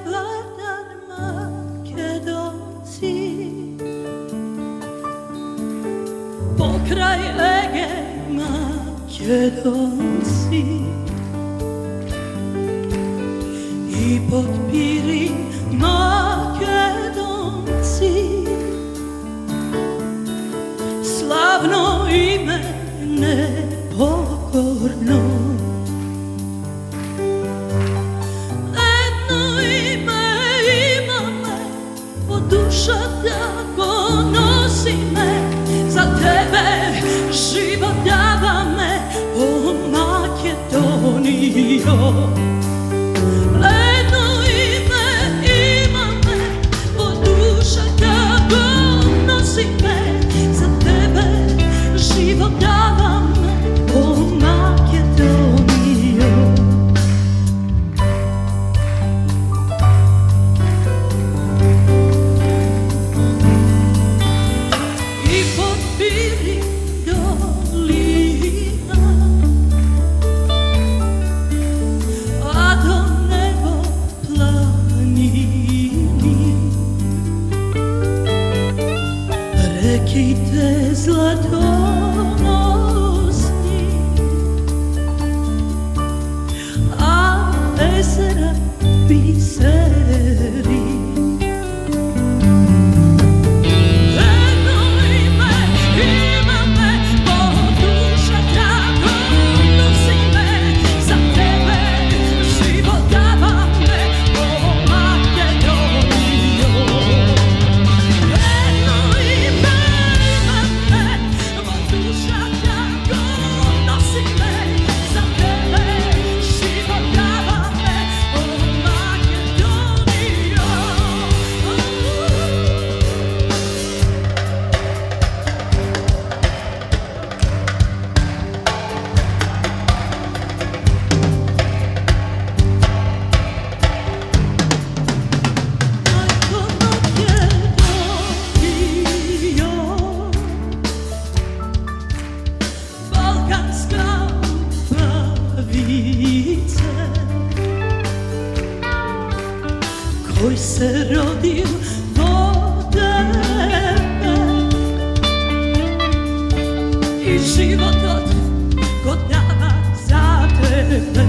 Vladan Makedonci, pokraj Ege Makedonci i pod Pirin Makedonci, slavno ime nepokorno. Jedno ime imame, od duša tako nosi me, za tebe život dava me, o Makedonijo. Jedno ime imame, od duša tako nosi me, za tebe život dava me, o Makedonijo. I pod Pirin dolina, a do nebo planini, rekite zlatonosni, a jezera biseri. Jedno ime imame, od duša tako nosi me, za tebe život dava me, o Makedonijo. Jedno ime imame, od duša tako nosi me, za tebe život dava me, o Makedonijo. Majko Makedonijo, balkanska pravice, koji se rodio do tebe i život od kod dava za tebe.